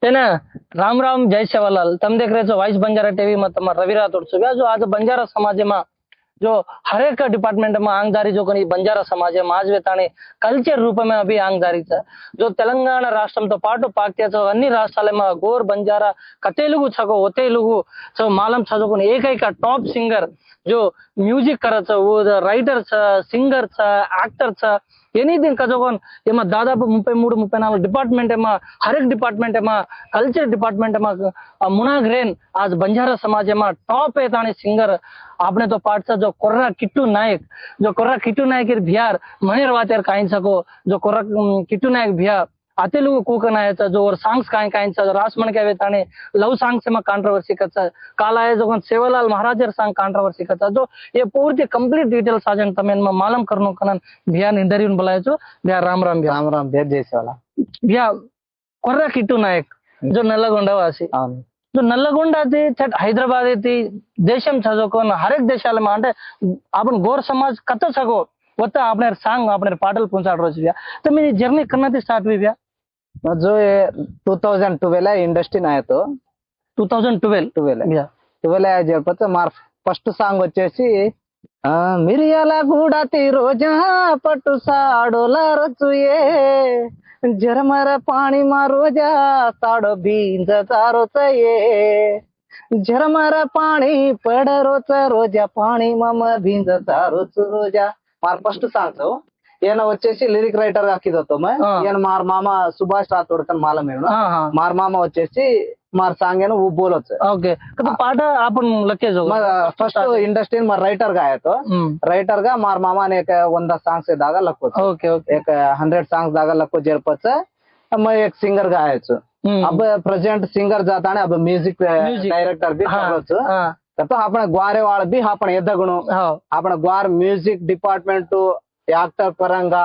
है ना। राम राम जय सेवालाल। तम देख रहे हो वॉइस बंजारा टीवी में तमारा रवि राठौड़ छे। जो आज बंजारा समाज में जो हर एक डिपार्टमेंट में आंगदारी जो कोनी बंजारा समाज आज वेताने कल्चर रूप में अभी आंगदारी जो तेलंगाणा राष्ट्र तो पाटू पाक्य अन्नी राष्ट्राल में गोर बंजारा कतेलुगु छको ओतेलुगु सो मालम चुकुन एक टॉप सिंगर जो म्यूजिक करत वो राइटर सिंगर एक्टर एनीथिंग कजोन एम दादापु 33-34 डिपार्टमेंट हर एक डिपार्टमेंट कल्चर डिपार्टमेंट मुनाग्रेन आज बंजारा समाज में टॉप है सिंगर आपने तो पाठ जो कोर्रा किट्टू नायक बिहार मनेर वातेर काइन सको जो कोर्रा किट्टू नायक बिहार आते लोग कूकन आया जो और सॉन्ग्स काइन जो रासमन के वेताने लव सॉन्ग्स में कंट्रोवर्सी कच्चा काला है जो सेवालाल महाराजर सॉन्ग कंट्रोवर्सी कच्चा जो ये पूरी कंप्लीट डिटेल्स आज तमें मालूम करनो कनन बिहार इंटरव्यू में बुलाया जो बिहार राम राम भेद जैसे वाला बिहार कोर्रा किट्टू नायक जो नल्लगोंडा वासी जो नल्लगोंडा थी हैदराबाद थी देशम चुको हर एक देशाल में अंटे अपन गोर समाज कत सको वत्ता आपने सांग आपने पाटल पहुंचाड़ रोज भैया तो मेरी जर्नी करना थी स्टार्ट हुई भैया जो ये 2012 इंडस्ट्री आया तो 2012 आया जब मार फर्स्ट సాంగ్ వచ్చేసి మిరియాల గూడాతి రోజా పట్టు సాడోల రచుయే జరమర పాణి మా రోజా సాడో బీంజ తారోచయే జరమర పాణి పడరోచ రోజా పాణి మమ బీంజ తారోచు రోజా मार फर्स्ट సాంగ్ ఈయన వచ్చేసి లిరిక్ రైటర్ ಹಾಕಿದತ್ತು ఈయన मार मामा सुभाष राठौड़ कन मालूम है मार मामा వచ్చేసి मार सांग है ना वो बोलत ओके तो पाठ आपण लक्के जो फर्स्ट इंडस्ट्री में राइटर गा है तो राइटर गा मार मामा ने एक 100 सॉन्ग से दागा लक्को ओके ओके एक 100 सॉन्ग दागा लक्को जेरपच मैं एक सिंगर गायचो अब प्रेजेंट सिंगर जाता है अब म्यूजिक डायरेक्टर भी करतो तो आपण ग्वारे वाळ भी आपण एदगणो आपण ग्वार म्यूजिक डिपार्टमेंट యాక్టర్ పరంగా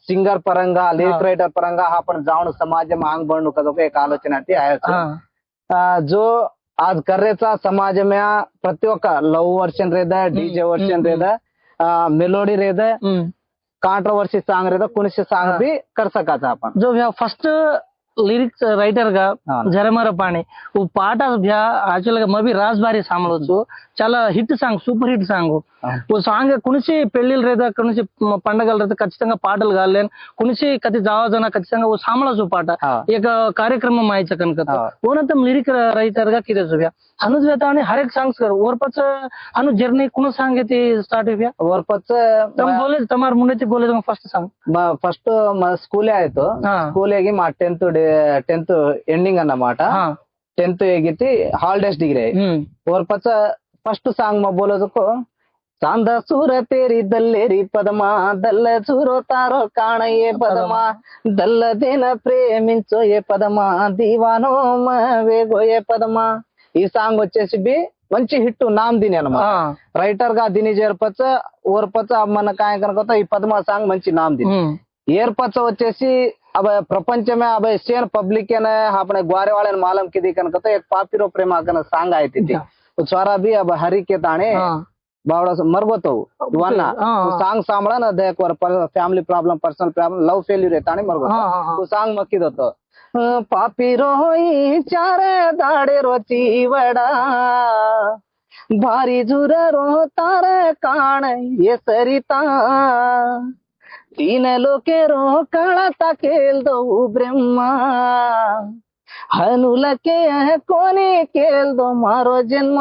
సింగర్ పరంగా లిరిక్ రైటర్ పరంగా आपण जाऊन समाज में आंग बढ़नु कदो एक आलोचना थी आया जो आज कर्रेचा समाज में प्रत्येक लव वर्जन रहता है डीजे वर्जन रहता है मेलोडी रहता है कांट्रोवर्सी सॉन्ग रहता कुछ सॉन्ग भी कर सका था अपन जो फर्स्ट लिरिक्स राइटर गा जरमर पाणी वो पाठ एक्चुअल मैं भी राजबारी सामलो చాలా hit song super hit song ఓ సాంగ్ కునిసి పెళ్లిలు రేదా కునిసి పండగలు రేదా ఖచ్చితంగా పాటలు గాలేన్ కునిసి కతి జావజన ఖచ్చితంగా ఓ సామళ పాట एक कार्यक्रम मायचा कनक ओनतम लिरिक राइटर गा किदे जुव्या अनुज वेताने हर एक सॉन्ग्स कर और पच अनु जर्नी कुण सांग येते स्टार्ट हुया और पच तम बोले तमार मुंडे बोले फर्स्ट सांग फर्स्ट स्कूल आए तो स्कूल गे मा 10th ఎండింగ్ అన్నమాట 10th ఏగితి హాలిడేస్ డిగ్రీ और पच फर्स्ट सांग में बोलो तो चांद सूर तेरी दल्लेरी पदमा दल्ल चूरो तारो काण ये पदमा दल्ल देन प्रेमिंचो ये पदमा दीवानो वेगो ये पदमा ఈ సాంగ్ వచ్చేసి బి మంచి హిట్ నామ్ దీని అన్నమాట రైటర్ గా దీని చేర్పచ్చ ఓర్పచ్చ మన काय కనుక ఈ పదమా సాంగ్ మంచి నామ్ దీని ఏర్పచ్చ వచ్చేసి अब प्रपंच में अब एशियन पब्लिक ने अपने ग्वारे वाले मालूम की दी कन एक पापिरो प्रेमा कन सांग आई थी स्वारा भी अब हरी के ताने बावड़ा मरगतो वना सांग सामड़ा ना देख और family problem personal problem love failure ताने मरगतो वो सांग मक्की दो पापिरो ही चारे दाड़े रोची वड़ा भारी जुर रो तारे कान ये सरिता तीन लोके रो काळा केल दो ब्रह्मा हनुलके कोणी केल दो मारो जन्म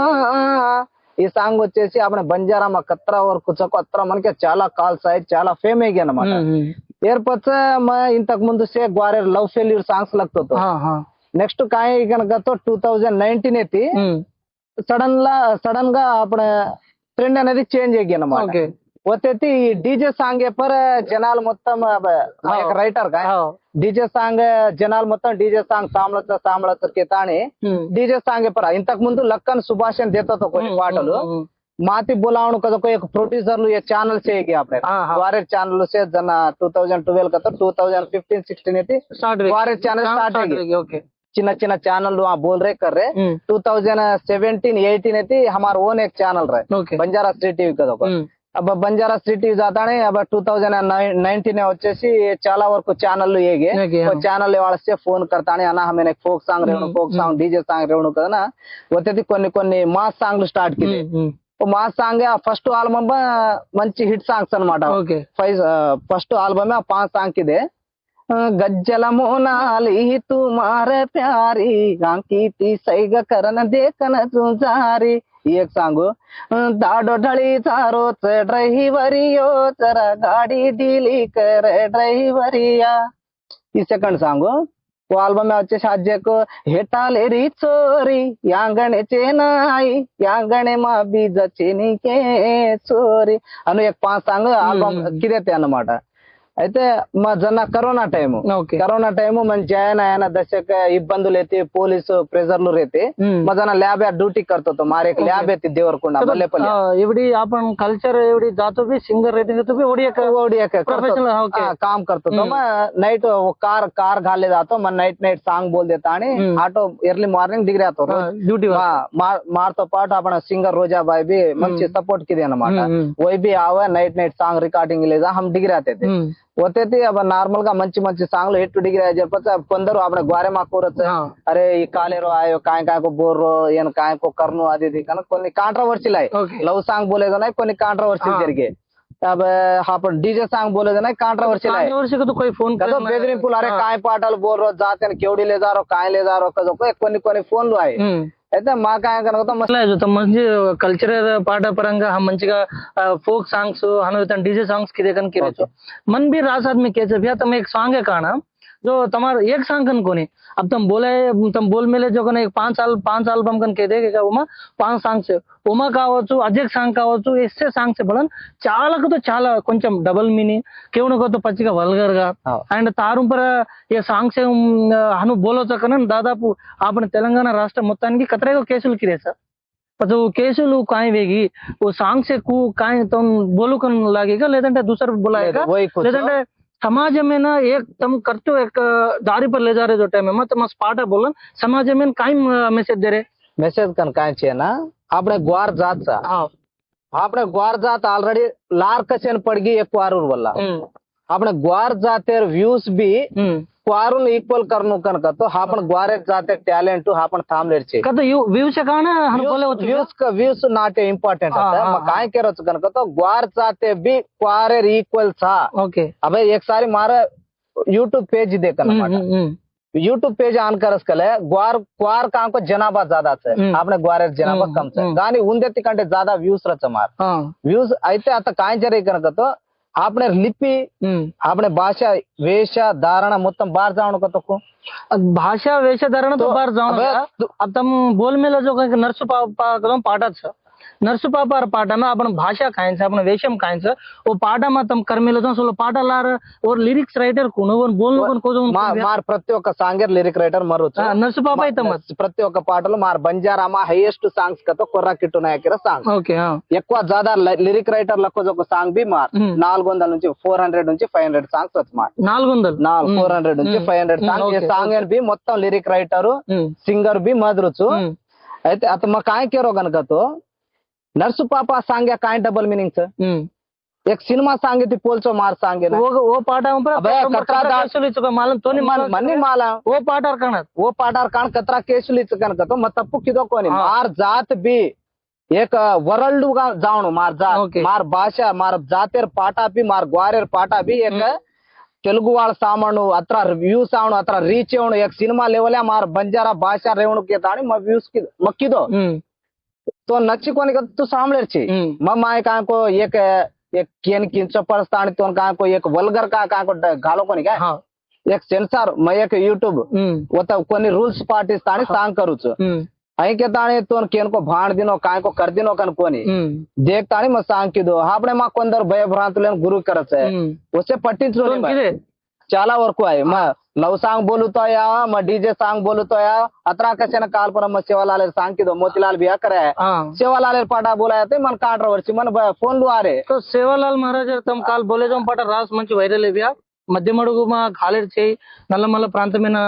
ఈ సాంగ్ వచ్చేసి આપણે బంజారాમાં કતરા और कुछ కతరా మనకి చాలా కాల్స్ అయ్యి చాలా ఫేమ్ అయ్యాయి అన్నమాట ఏర్పచ్చ ఇంతకు ముందు సే గ్వారే లవ్ ఫెయిల్యూర్ సాంగ్స్ लगतो నెక్స్ట్ काय కనుక 2019 ఏతి సడన్ గా આપણે ట్రెండ్ అనేది చేంజ్ అయ్యి అన్నమాట వచ్చేసి డీజే సాంగ్ पर జనాలు మొత్తం एक राइटर का डीजे సాంగ్ జనాలు మొత్తం డీजे సాంగ్ సామలత కేతాని डीजे సాంగ్ पर ఇంతకు ముందు లక్కన్ సుభాష్ అని దేతో కొన్ని పాటలు माती बोलावण कदो एक प्रोड्यूसर ये चैनल से आपने वारे चैनल से जना 2012 का तो 2015-16 वारे चैनल स्टार्ट है ओके चिन्ना चिन्ना चैनल वहाँ बोल रहे कर रहे 2017-18 हमारा ओन एक चैनल रहे बंजारा स्ट्रीट टीवी का अब బంజారా సిటీ जाताने अब 2019 వచ్చేసి చాలా వరకు ఛానల్ ఏగే ఛానల్ వాళ్ళే ఫోన్ करताने అన్న हमें फोक सांग रेवणु फोक सांग डीजे सांग रेवणु కదనా వచ్చేది కొన్ని మాస్ సాంగ్లు స్టార్ట్ కిదే మాస్ సాంగ్ ఫస్ట్ ఆల్బమ్ మంచి హిట్ సాంగ్స్ అన్నమాట ఫస్ట్ ఆల్బమ్ 5 సాంగ్ కిదే गज्जल मोनाली तुम्हारे प्यारी आंकी ती सैग करन देखन तुझारी एक सांग दाडो ढळी चारो ड्राइवरियो जरा गाड़ी डीली कर ड्राइवरिया ఈ సెకండ్ సాంగ్ वो ఆల్బమ్ వచ్చేసి అజ్జకు హెటాలేరి చోరీ యాంగణే చేనాయి యాంగణే మా బీజ చెనికే చోరీ అను एक 5 సాంగ్ ఆల్బమ్ కిరేతే అన్నమాట అయితే మా జన కరోనా టైము మన जायन आया ना दशक इब्बंदुलु येते पोलीस प्रेशरलू रहते मग जण लॅब या ड्युटी करतो तो मारे एक लॅब येते देवरकोंडा बल्लेपल्ली एवढी आपण कल्चर एवढी जातो भी सिंगर रहते तो भी ओडिया प्रोफेशनल काम करतो तो मग नाईट कार घाले जातो मग नाईट సాంగ్ बोल देता आणि ఆటో ఎర్లీ మార్నింగ్ దిగి రాतो ड्युटी मारतो पाठ आपण सिंगर रोजाबाई भी మంచి సపోర్ట్ కిదే అన్నమాట वही भी आवे नाईट సాంగ్ రికార్డింగ్ లేదా हम దిగి రాते थे होते थे अब नॉर्मल గా మంచి సాంగ్లు హిట్ డిగ్రీ చెప్పొచ్చు కొందరు આપણે గ్వారే మా కూరొచ్చు అరే ఈ కాలేరో ఆయో కాయకు బోర్రో ఏన కాయకు కర్ను అది ఇది కనుక కొన్ని కాంట్రవర్సీలు అయ్యి లవ్ సాంగ్ बोलेगा नहीं కొన్ని కాంట్రవర్సీలు జరిగే अब आपण डीजे सांग बोले नहीं कांट्रोवर्सी तो कोई फोन कदो बेदरिंपुल अरे काय पाटाలు బోర్రో जाते केवडी ले जा रो काय ले जा रो कदो కొన్ని ఫోన్లు అయ్యి అయితే మా కాయ కనుక మంచి కల్చరల్ పాట పరంగా మంచిగా फोक सॉन्ग्स हमें डीजे सॉन्ग्स की देखन की रहो मन भी रास आदमी कैसे भैया तुम एक सॉन्ग है काना जो तुम्हारा एक सॉन्ग कन कोनी अब तुम बोल मेले जो कने 5 एल्बम कन के देगा उमा 5 సాంగ్స్ ఉమా కావచ్చు అజెక్ సాంగ్ కావచ్చు ఎస్సే సాంగ్స్ బలన్ చాలాకు చాలా కొంచెం డబుల్ మీనింగ్ కేవనకు పచ్చిగా వల్గర్ గా అండ్ తారుంపర ఏ సాంగ్స్ హను బోలోచ కన దాదాపు आपण తెలంగాణ రాష్ట్ర మొత్తానికి కతరేగో కేసులు కిరేసా तो केसुलू काय वेगी वो सांग से कु काय तुम बोलू कन लागेगा लेదంటే दूसरा बुलाएगा लेదంటే समाज में ना एक तुम करते हो एक दारी पर ले जा रहे जो टाइम में तुम स्पाटा बोलन समाज में काय मैसेज दे रहे मैसेज कन काय छे ना આપણે ગ્વાર જાત છે આપણે ગ્વાર જાત ऑलरेडी लार कचन पड़ गई एक वारूर वाला આપણે ગ્વાર જાતેર व्यूज भी क्वारून इक्वल करनो कन तो आपण ग्वारे जाते टैलेंट आपण थांबलेर छे कतो व्यूज काना हम बोले व्यूज नॉट इंपॉर्टेंट है म काय केरच कन तो ग्वार जाते भी क्वारे इक्वल था ओके अबे एक सारी मारे यूट्यूब पेज देखन यूट्यूब पेज ऑन करस कले ग्वार का को जनाबा ज्यादा छे आपने ग्वारे जनाबा कम छे गानी उंदेती कंटे ज्यादा व्यूज रच मार व्यूज అయితే आता काय जरे कन तो आपने लिपि आपने भाषा वेश धारण మొత్తం बाहर जावण को भाषा वेश धारण तो बाहर जावण अब तुम बोल मेला जो नर्सु पापा कदम पाटा छ नर्सु पापा पाटा में अपन भाषा खायचं आपण वेशम खायचं वो पाटा में तुम कर्मेला जो सोलो पाटा लार और लिरिक्स राइटर कोण वन बोलनो कोण को मार प्रति ఒక్క సాంగర్ లిరిక్ రైటర్ మరుచు నర్సు పాప అయితే ప్రతి ఒక్క పాటలో మార్ బంజారా మా highest songs కతో కొర్రా kit నాయకర song okay ఎక్కువ ज्यादा లిరిక్ రైటర్ లకు ఒక సాంగ్ బి మార్ 400 నుంచి 400 నుంచి 500 సాంగ్స్ వచ్చి మార్ 400 నుంచి 500 సాంగ్ ఈ సాంగ్ అని బి మొత్తం లిరిక్ రైటర్ సింగర్ బి మదరుచు అయితే అత మా काय केरो गनका तो नर्सु पापा सांग या काय डबल मीनिंग छ एक सिनेमा सांगितली पोलचो मार सांगे ना वो पाटा मालूम तो मनी माला वो पाटार काण कतरा केसुलीच कनक तो मत तप्पु किदो कोनी मार जात भी एक वर्ल्ड गा जावणो मार जात मार भाषा मार जातेर पाटा भी मार ग्वारेर पाटा भी एक తెలుగు వాళ్ళ సామాను అత్ర వ్యూస్ आवणो अत्र रीच आवणो एक सिनेमा लेवल मार बंजारा भाषा रेवणो के ताणी म व्यूज की मक्कीदो तो नच्ची कोनी का तू सामलेर छी म माय का को एक केन किंच परस्ताणी तो का को एक वल्गर का को घालो कोनी का एक सेंसर म एक यूट्यूब वता कोनी रूल्स पाटिस्ताणी सांग करूच आई के ताणी तो केन को भाण दिनो काय को कर दिनो कन कोनी देख ताणी म सांग किदो आपणे मा కొందరు భయభ్రాంతులను గురు करছে उसे पट्टिंचलो చాలా వరకు आहे म लव सांग बोलतो या म डीजे सांग बोलतो या अतरा कसे ना काल पर म सेवालाल सांग किदो मोतीलाल बिया करे सेवालाल पाटा बोलाया ते मन कांट्रोवर्सी मन फोन लो आ रे तो सेवालाल महाराज तुम काल बोले जो पाटा रास मंच వైరల్ बिया మధ్యమడుగు మా ఖాళీ చేయి నల్లమల్ల ప్రాంతమైన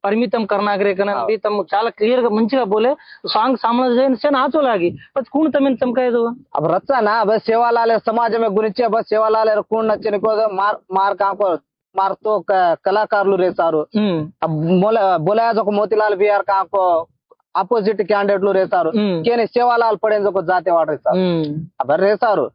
పరిమితం కర్ణాగరేకన भी तुम చాలా క్లియర్ గా మంచిగా बोले सॉन्ग सामने से नाचो लागी बस कौन तमिन तुम कह दो अब रचा ना बस सेवालाल समाज में गुరించి बस सेवालाल कौन नचने को मार काको मार तो कलाकारలు రేసారు अब बोला जो मोतीलाल बिहार काको अपोजिट कैंडिडेटలు రేసారు केने सेवालाल पडेन जो जाते वाट రేసారు अब రేసారు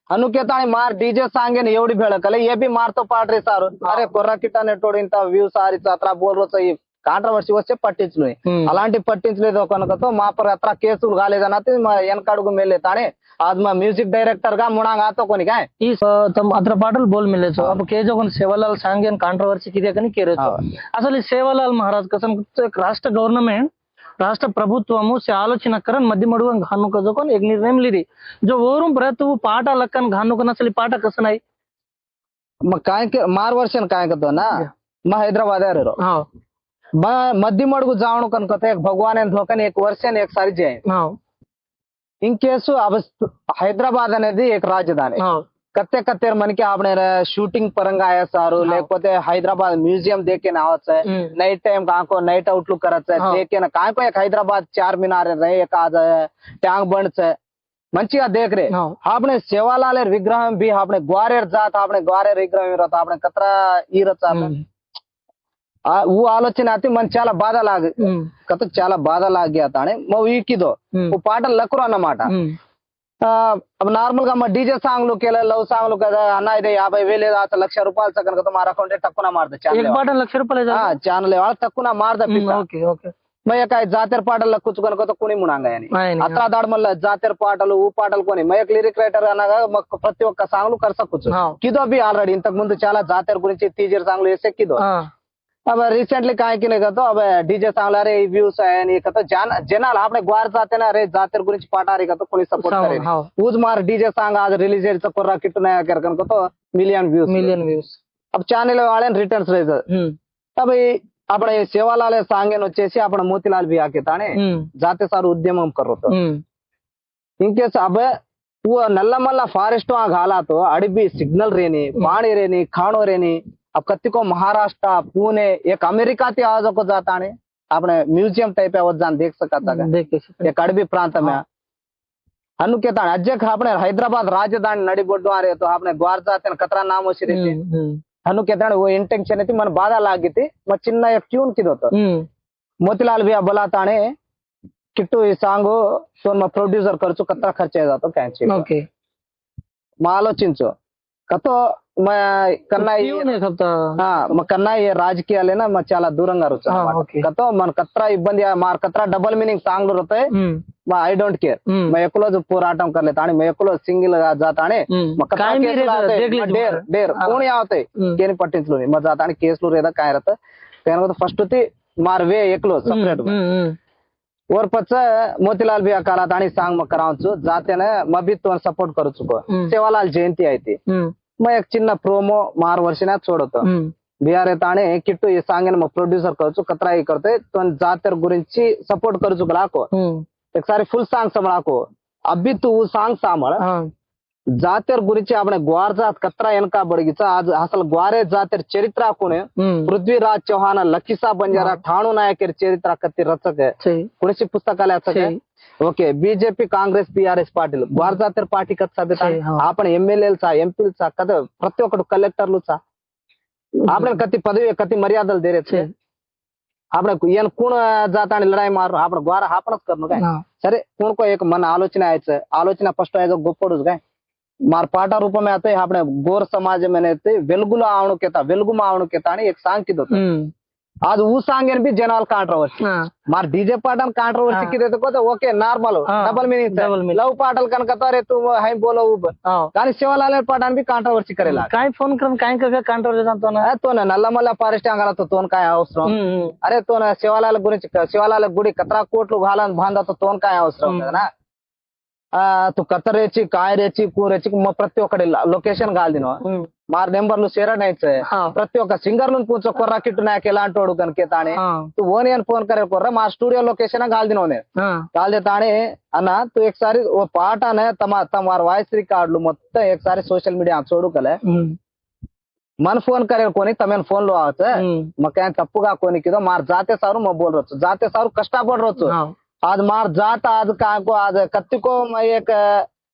अनुकेताणी मार डीजे सांगे एवढी भेळकले ये भी मारतो पाट రేసారు अरे कोर्रा किटा नेटोड इंత వ్యూస్ ఆరిత అత్ర బోల్రోస ఈ కాంట్రవర్సీ వస్తే పట్టించును అలాంటి పట్టించలేదు కనుకతో మా పర్ అత్ర కేసులు కాలేదనతి వెనకడుగు మెల్లే తానే आज मैं म्यूजिक डायरेक्टर का मुणांग आतो कोनी काय ई तुम अत्र पाटल बोल मिले छो अब के जो कोन सेवालाल सांगेन कांट्रोवर्सी किदे कनी केरे छो అసలు ఈ సేవాలాల్ మహారాజ్ कसम రాష్ట్ర గవర్నమెంట్ రాష్ట్ర ప్రభుత్వము ఆలోచన కరన్ మధ్యమడుగు घाणू का जो कोन एक निर्णय लीधी जो वरून परत पाटा लक्कन घाणू कन असली पाटा कसं नाही मग काय मार वर्षन काय करतो ना मैं हैदराबाद रे रो हां మధ్యమడుగు జావణు కనుక एक भगवान धोकन एक वर्षन एक सारी जाए हां इन केस अब హైదరాబాద్ అనేది एक రాజధాని కత్తే కత్తే మనకి आपने शूटिंग పరంగా అయ్యారు లేకపోతే హైదరాబాద్ మ్యూజియం देखे नावाचं नाइट टाइम काको नाइट आउटलुक करायचं देखे ना काय पण एक हैदराबाद चार मीनार रे एक आज टँक बंडचं मंचिगा देख रे आपने सेवालाल विग्रह भी आपने ग्वारेर जात आपने ग्वारेर विग्रह इरत आपने कतरा इरत वो आलोचने आती मन చాలా బాధ లాగి కతకు చాలా బాధ లాగ్యాతానే మో వీకిదో ఓ పాటలు లక్కురు అన్నమాట अब नार्मल గా మా డీజే సాంగ్ లు కేల లవ్ సాంగ్ లు కదా అన్న ఇదే 50,000 లేదా లక్ష రూపాయలు కనుక तुम्हारा अकाउंट టక్కున మారద ఛానల్ एक पाटन लक्ष रुपये ఛానల్ వాళ్ళ టక్కున మారద ఓకే ఓకే मैं काय जातेर पाटल लक्कुच कనుక कोणी मुणांगा यानी అత్రా దాడమల్ల జాతేర్ పాటలు ఊ పాటలు కొని मैं एक लिरिक రైటర్ అనగా ప్రతి ఒక్క సాంగ్ లు కర్సకుచ్చు కిదో బి ఆల్రెడీ ఇంతకు ముందు చాలా జాతేర్ గురించి టీజర్ సాంగ్ లు వేసే కిదో अब रिसेंटली काय की नहीं अब डीजे सांगला रे व्यूज है नहीं कहतो जनाल आपने ग्वार जाते ना रे जातेर गुరించి पाटारी कहतो कोणी सपोर्ट करे ऊज मार डीजे सांग आज रिलीज चा कोर्रा किट्टू नया कर कहतो मिलियन व्यूज अब चैनल वाले रिटर्न्स रेज अब अपने सेवालाल सांगेन వచ్చేసి आपण मोतीलाल भी आके ताने जाते सार उद्यमम करोतो इनके अब वो नल्लमल्ल फॉरेस्ट आ घाला तो अड़बी सिग्नल रेनी पानी रेनी खाणो रेनी अब कत्ती को महाराष्ट्र पुणे एक अमेरिका ती आवाज को जाता ने आपने म्यूजियम टाइप आवाज जान देख सकता एक अड़बी प्रांत में अनुकेता अज्जक आपने हैदराबाद राजधानी नड़ीबोड्डु आ रहे तो आपने ग्वार जाते कतरा नाम होसी रीति अनुकेता वो इंटेंशन थी मन बाधा लागी थी मैं चिन्ना एक ट्यून की दो मोतीलाल भी बोलाताने किट्टू ఈ సాంగ్ तो मैं प्रोड्यूसर खर्च कतरा खर्च जातो कैंची ओके मैं आलोचिंचो कतो मैं कन्ना मैं कन्ना ये రాజకీయాలే ना मैं చాలా దూరంగా రుచా కతో మన కత్రా ఇబ్బంది మార్ కత్రా డబుల్ మీనింగ్ సాంగ్ रहते मैं आई डोंट केयर मैं एकलो जो పోరాటం कर लेता मैं एकलो सिंगल గా जाताने मैं कत्रा केस डेर डेर कोणी आवते केनी पट्टिंचलो मैं जाताने केसलो रेदा काय रहता त्यानं तो फर्स्ट होती मार वे एकलो सेपरेट और पच मोतीलाल भी काला ताणी सांग मग करावचो जाते ना मैं भी तो सपोर्ट करूचो सेवालाल जयंती आयती मैं एक चिन्ह प्रोमो मार वर्षना छोड़तो बिहार ताणे किट्टू ఈ సాంగ్ ని ప్రొడ్యూసర్ కవచ్చు కత్రా ఈ करते तो जातेर గురించి सपोर्ट करूचो लाको एक सारी फुल सांग समळाको अभी तू सांग सामळ जातेर गुరించి आपने ग्वार जात कत्रा एनका बडगीचा आज असल ग्वारे जातेर चरित्र कोणे पृथ्वीराज चौहान लखीसा बंजारा ठाणू नायकेर चरित्र कत्ती रचक गुరించి पुस्तकालय okay BJP Congress BRS party ग्वार जातेर पार्टी कत साधता आपण एमएलएलचा एमपीलचा कद प्रति ఒక్కడు कलेक्टरलुचा आपण कती पदवी कती मर्यादल दे रे आपण येन कोण जातानी लढाई मार आपण ग्वार आपणच करनो काय सरे कोण को एक मन आलोचना यायचं आलोचना फर्स्ट आहे जो गोपडूच काय मार पाटा रूप में आते आपने गोर समाज में नेते वेलगुला वेलगुमा आवणुकेता आणि एक सांग किदो आज वो सांग भी जनाल कांट्रोवर्सी मार डीजे पाटन कांट्रोवर्सी की देते को okay normal double meaning love पाटल कन कतो रे तू हाय बोलो उब కానీ सेवालाल पाटन भी कांट्रोवर्सी करेला काय फोन करून काय का कांट्रोवर्सी सांगतो ना तो ना नల్లమల్ల ఫారెస్ట్ అంగల तो तोन काय అవసరం अरे तो ना सेवालाल గురించి सेवालाल గుడి కత్రా కోట్లు घालन बांधा तो तोन काय అవసరం కదా तू कतरेची काय रेची కూరేची मग प्रति ఒక్కడి లొకేషన్ గాల్దినో मार नेंबरలు షేర్ नाहीच प्रति ఒక్క సింగర్లను पूछो कोर्रा किट्टू नायक ఎలాంటోడు కనుకే తానే तू ओनी అని फोन करे कोर्रा मार स्टूडियो लोकेशन गाल्दिनो ने गाल्दे ताणे అన్న तू एक सारी वो पाटाने तमार वाइस रिकॉर्डలు మొత్తం एक सारी सोशल मीडिया छोडू कले मन फोन करे कोणी तमेन फोन लो आवत मग काय तप्पुगा कोणी किदो मार जाते सारू मग बोल रोच जाते सारू कष्टा पड रोच आज मार जात आज काको आज कत्तिको एक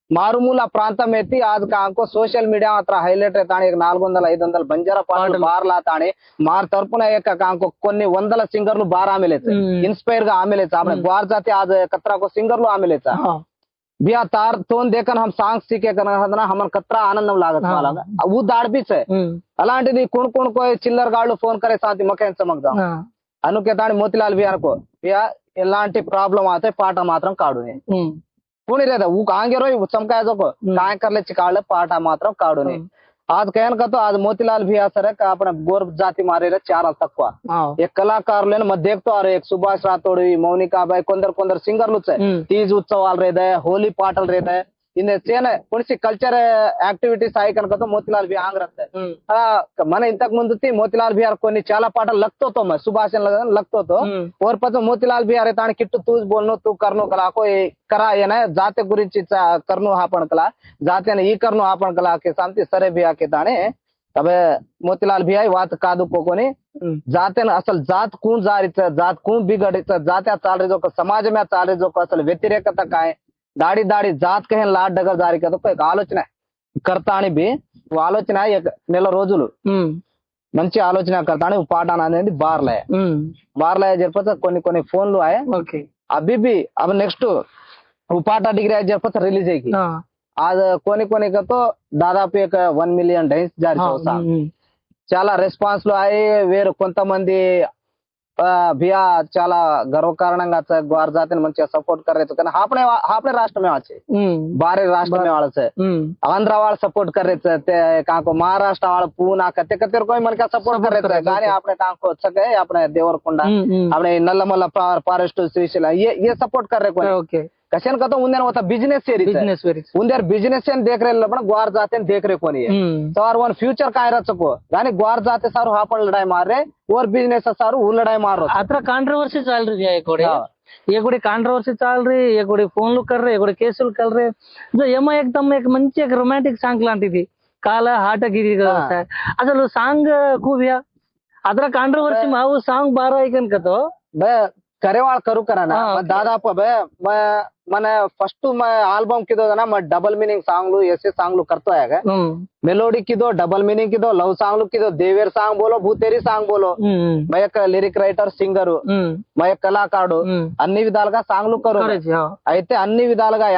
మారుమూల ప్రాంతం ఎత్తి आज కాంకో సోషల్ మీడియా మాత్రం హైలైట్ అవుతాను 400-500 బంజారా పాటలు బార్లా తాని మార్ తరపున ఏక కాంకో కొన్ని వందల సింగర్లు బార్ ఆమెలేచ ఇన్స్పైర్ గా ఆమెలేచ આપણે ગ્વાર જાતે आज कतरा को सिंगरలు ఆమెలేచ बिया तार तोन देखन हम सांग सीखे करना हमन कतरा आनंदం लागत मला वो दाड़ भी छे అలాంటిది कोण कोई चिल्लर गाళ్ళు ఫోన్ करे साथी मकेन चमकदा అనుకేతాని మోతిలాల్ బియార్ को बिया ఎలాంటి ప్రాబ్లం ఆతే పాట మాత్రం కాడునే कोणी रहता वो आगे रोई चमकाय जो काय करले चिकाळ पाटा मात्र काढून आज कहन का तो आज मोतीलाल भी सर अपने गोर जाती मारे 4 तक एक कलाकार लेन मैं देखतो अरे एक सुभाष राठोड मौनिका बाई కొందరు సింగర్లు తీజ్ ఉత్సవాలు రేదే होली पाटल రేదే इन्हें चेन कोणसी कल्चर యాక్టివిటీస్ आई कनका मोतीलाल भी आंग रहते मन इंतक मुंदु ती मोतीलाल बिहार कोणी చాలా पाटल लगतो तो मैं सुभाष लगतो तो और पतो मोतीलाल बिहार ताण किट्टू तूच बोलनो तू करनो कला को करा येना जाते गुరించి करनो आपण कला जाते ई करनो आपण कला के शांति सरे बिया के ताणे तबे मोतीलाल बिहार वात कादू कोणी जाते असल जात कोण जात कोण बिघडित जात्या चाल रे जो समाज में चाल रे जो असल व्यतिरेकता काय दाढ़ी जात कहे लाड डगर दारी का तो एक ఆలోచన करता भी वो ఆలోచన एक నెల రోజులు మంచి ఆలోచన करता పాట అనేది బార్లే జరిపోతే కొన్ని ఫోన్లు आए अभी भी अब नेक्स्ट वो पाटा डिग्री आए జరిపోతే रिलीज అయ్యి आज कोनी का तो దాదాపు एक 1 मिलियन డైన్స్ జారీ చేసా చాలా రెస్పాన్స్ లో आए వేరు కొంతమంది बिया చాలా గర్వకారణంగా ग्वार जाते మంచిగా సపోర్ట్ कर रहे थे కానీ आपने राष्ट्र में आचे बारे राष्ट्र में वाले से आंध्र वाले सपोर्ट कर रहे थे काको महाराष्ट्र वाले पूना कते कोई मन का सपोर्ट कर रहे थे गाने आपने काको सके अपने देवरकोंडा अपने नल्लमल्ल फॉरेस्ट श्रीशैल ये सपोर्ट कर रहे कोई कशन का तो उन्हें होता बिजनेस उन्हें बिजनेस देख रहे पण ग्वार जाते देख रहे कोनी सवार वन फ्यूचर काय रचको गाने ग्वार जाते सारू हापण लड़ाई मार रहे और बिजनेस सारू वो लड़ाई मार रहे अत्र कांट्रोवर्सी चल रही है ये कोड़ी कांट्रोवर्सी चल रही ये कोड़ी फोन कर रहे ये केसुल कर रहे जो ఏమో एकदम एक మంచి एक रोमांटिक సాంగ్ లాంటిది కాల హాటగిరి అసలు సాంగ్ खूबिया अत्र कांट्रोवर्सी माऊ సాంగ్ బారా ఐకన్ కతో बे करेवाळ करू करा ना दादाप मैं फर्स्ट मैं आल्बम किदो ना मैं डबल मीनिंग सांग ऐसे सांग करतो है मेलोडी किदो डबल मीनिंग किदो लव सांग किदो देवेर सांग बोलो भूतेरी सांग बोलो मैं एक लिरिक राइटर सिंगर मैं एक कलाकारुడు అన్ని విధాలుగా సాంగ్లు కరు అయితే అన్ని విధాలుగా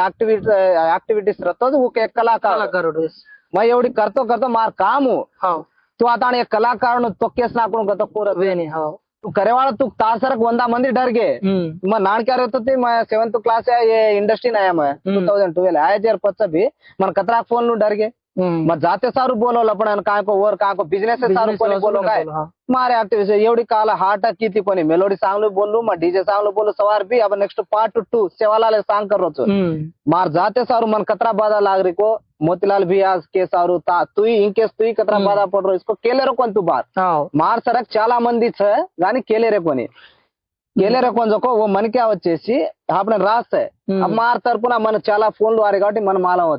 యాక్టివిటీస్ రత్తోదు ఒక కళాకారుడు मैं एवढी करतो मार कामू तू आता एक कलाकार तो केस नाकून गतो पूरा तू करेवाड़ा तू तासरक 100 मंदी डर गए मैं नान क्या रहता थी मैं 7th क्लास है ये इंडस्ट्री आया मैं 2012 आया जर पच्चा भी मन कतरा फोन लू डर गए मैं जाते सारू बोलो लपड़न काय को और काय को बिजनेस से सारू कोनी बोलो काय मारे एक्टिविस्ट एवढी काल हार्ट की थी कोनी मेलोडी सांग बोलू मैं डीजे सांग बोलू सवार भी अब नेक्स्ट पार्ट 2 सेवालाल सांग कर रो मार जाते सारू मन कतरा बाधा लाग रही को मोतीलाल भी आज के सारू तू इंकेस तू कतरा बाधा पड़ रहा इसको केले रो तू बार मार सरक चाला मंदी गानी केले रे कोनी केले रे कोन जो वो मन क्या వచ్చేసి आपने रास है अब मार तरपुना मन चाला फोन लो आरे కాబట్టి मन माला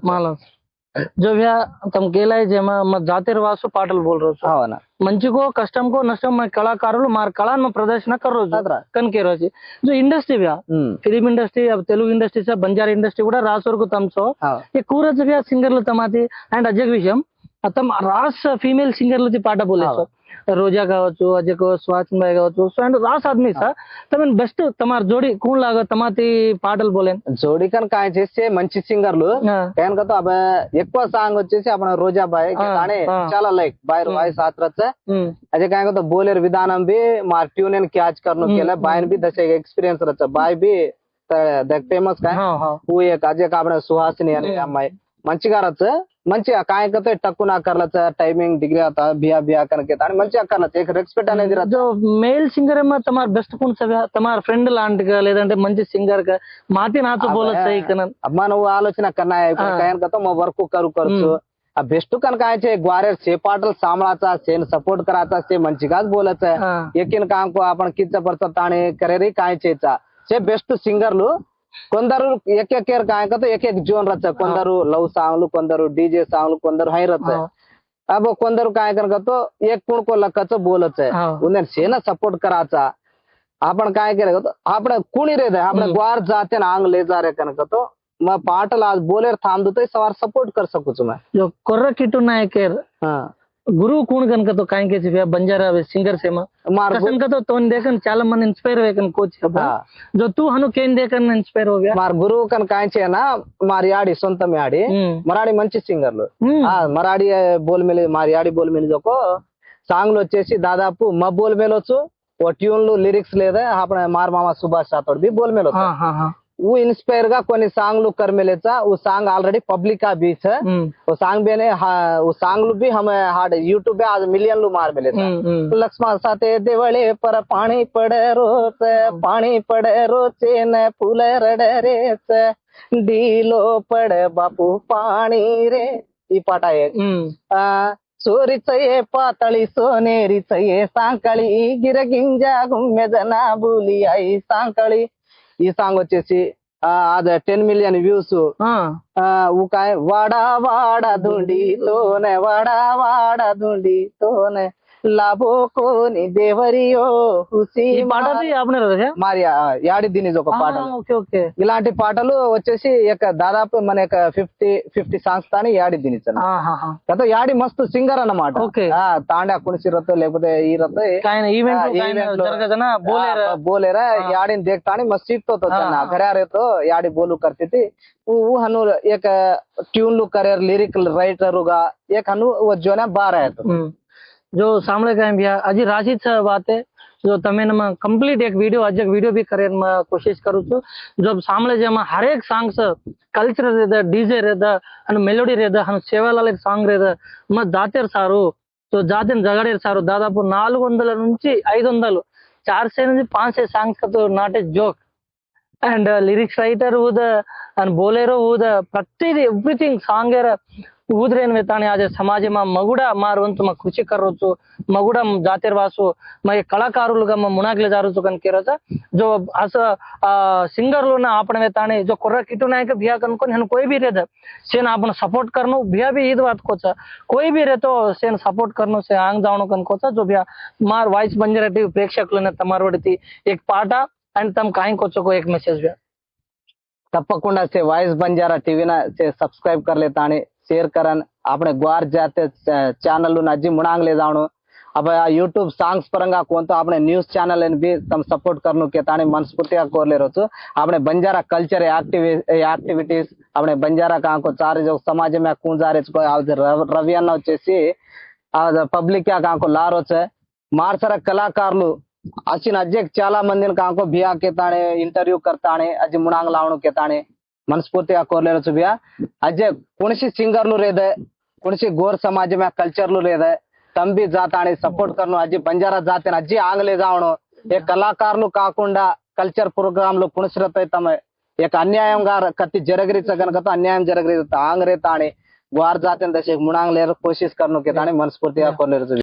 जो भैया तुम केला जेमा जाते वासु पाटल बोल रहे मंची को कष्टम को नष्टम कलाकारुలు मार कला में प्रदर्शन कर రోజు कनके రోజు जो इंडस्ट्री भैया फिल्म इंडस्ट्री अब तेलुगु इंडस्ट्री से बंजारा इंडस्ट्री కూడా రాస్ వరకు తమసో ये కూరజ్ भैया సింగర్లు తమాతి అండ్ అజయ్ విషయం తమ రాస్ ఫీమేల్ సింగర్లు పాట बोलेছো రోజా కావచ్చు అజయ్ కో స్వాచన్ భాయ్ కావచ్చు సో అండ్ రాస్ ఆदमी सा తమన్ బెస్ట్ తమార్ జోడి కోన్ లాగా తమాతి పాటలు బోలేన్ జోడి కన్ काय చేస్తే మంచి సింగర్లు కేన్ కతో अब ఎక్కువ సాంగ్ వచ్చేసి आपण రోజా భాయ్ गाणे చాలా లైక్ बाहेर वाइस आत्रच अजय काय कतो बोलेर विधानम भी मार ट्यून कैच करनो केला बायन भी दशे एक्सपीरियंस रच बाय भी फेमस काय वो एक अजय का आपण सुहासिनी अने अम्माई మంచిగా రచ మంచిగా కాయకతో టక్కు నా కర్లచ టైమింగ్ డిగ్రీ आता बिया बिया करके ताने మంచిగా కర్లచ एक రెస్పెక్ట్ అనేది రచ जो मेल सिंगर में तमार बेस्ट कौन सा तमार फ्रेंड లాంటిగా లేదంటే మంచి సింగర్ గా మాతి నాతో बोलत सही कनन अब మనం ఆలోచన करना है कायन का तो मैं वर्क करू करतो अब बेस्ट कन काय छे ग्वारेर से पाटल सांभाळाचा सेन सपोर्ट कराचा से मंचिगाच बोलत एकिन काम को आपण किच्च पडत ताणे करेरी काय छेचा से बेस्ट सिंगरలు కొందరు एक काय का तो एक जोन रच కొందరు लव सांगलू కొందరు डीजे सांगलू కొందరు హై रच अब कोणतर काय करतो एक कोण को लकाचं बोलच आहे उन्हें सेना सपोर्ट करायचा आपण काय केलं आपण कुणी रे आपण ग्वार जाते ना आंग ले जा रे कनक तो मैं पाटल आज बोले थाम दो सवार सपोर्ट कर सकूँ मैं जो कोर्रा किटू नायकेर గురువు కూన్ కనుక తో కాయింకేసి బంజారా సింగర్ సేమ कसन का तो तोन देखन చాలా మంది ఇన్స్పైర్ వేకన్ కోచ్ जो तू हनु केन देखन ఇన్స్పైర్ हो गया मार गुरु कन కాయించేనా మారి యాడి సొంత యాడి మరాడి మంచి సింగర్లు మరాడి బోల్ మేలే మారి యాడి బోల్ మేలే జోకో సాంగ్లు వచ్చేసి దాదాపు మ బోల్ మేలొచ్చు ఓ ట్యూన్లు లిరిక్స్ లేదా आपने मार मामा सुभाष राठौड़ भी बोल मेलो वो इंस्पायर का कोई सांग कर मिलेचा वो सांग ऑलरेडी पब्लिक का बीच है वो सांग भी ने वो सांग भी हमें हार्ड यूट्यूब पे आज मिलियन lu मार मिलेचा लक्ष्मण साथे देवळे पर पाणी पड़े रोचे न फूल रडे रे डीलो पड़े बापू पाणी रे ई पाटा एक चोरीच ये पातळी सोनेरीच ये सांकळी गिरगिंजा गुम्मे जना बोली आई सांकळी ఈ సాంగ్ వచ్చేసి అది 10 మిలియన్ వ్యూస్ ఊకాయ వాడా వాడా దుండితోనే लाभो कोनी देवरियो हुसी మరి యాడి దీని ఒక పాట ఇలాంటి పాటలు వచ్చేసి దాదాపు మన 50 సాంగ్స్ తాని యాడి దీని కదా యాడి మస్తు సింగర్ అన్నమాట తాండా కుణసిరతో లేకపోతే ఈ రతో बोलेरा याड़ी देखता मस्त सीखतो तो घरा रहतो याड़ी बोलू करती थी वो हनु एक ट्यून लू करे लिरिक राइटर होगा एक हनु वो जो ना बार है तो जो सामने का भैया अजी राशि बात है जो तमें कंप्लीट एक वीडियो आज वीडियो भी करे कोशिश करूँ छू जब सामने जब हर एक सॉन्ग्स कल्चर रहता डीजे रहता मेलोडी रहता हम सेवालाल साँग रहता मैं जाते सारू तो जाते जगड़े सारू दादापू 400 నుంచి 500 400 నుంచి 500 సాంగ్స్ का तो not a joke and lyrics writer with and bolero with प्रति एवरीथिंग सॉन्ग ऊदरेन वेताने आज समाज में मगुड़ा मारवंतु म कृषि करोचु मगुड़ा जातेर वासु म कलाकारुलुगा म मुनागले जारुचु कन केरचा जो अस सिंगरलोना आपण वेताने जो कोर्रा किटू नायक भिया कनको हन कोई भी रेद सेन आपण सपोर्ट करनो भिया भी ईद बात कोचा कोई भी रे तो सेन सपोर्ट करनो से आंग जावणो कनकोचा जो भिया मार वाइस बंजारा टीवी प्रेक्षकुलने तमारवडती एक पाटा and तम काई कोचो को एक मैसेज भिया तप्पकुंडा से वाइस बंजारा टीवी ना से सब्सक्राइब कर लेता शेर करन आपने ग्वार जाते चैनल नज्जी मुणांग ले जावणो अब यूट्यूब सॉन्ग्स परंगा कोण तो आपने न्यूज चैनल भी तम सपोर्ट करनो के ताने मनस्फूर्तिया कोरले रोचो आपने बंजारा कल्चर एक्टिविटीज आपने बंजारा का को चार जो समाज में कुंजारे को रवियन्न వచ్చేసి పబ్లిక్ का को लारोच मारसर कलाकारलु अचिन अज्जेक చాలా మందిని కాంకో బియా కేతానే ఇంటర్వ్యూ करताने अजी मुणांग लावणो केताने मनस्फूर्तिया कोरलेरो बिया अजय कुणसी सिंगरलू रेदे कुणसी गोर समाज में कल्चरलू रेदे तम भी जाताने सपोर्ट करनो अजी बंजारा जाते अजी आंगले जावणो एक कलाकारलू काकुंडा कल्चर प्रोग्राम लो कुणसिरतै तमे एक अन्यायंगा कति जरगरीच गनक तो अन्यायं जरगरी आंग रे ताणे ग्वार जाते दशे मुणांग लेर कोशिश करनो के ताणे मनस्फूर्तिया कोरलेरो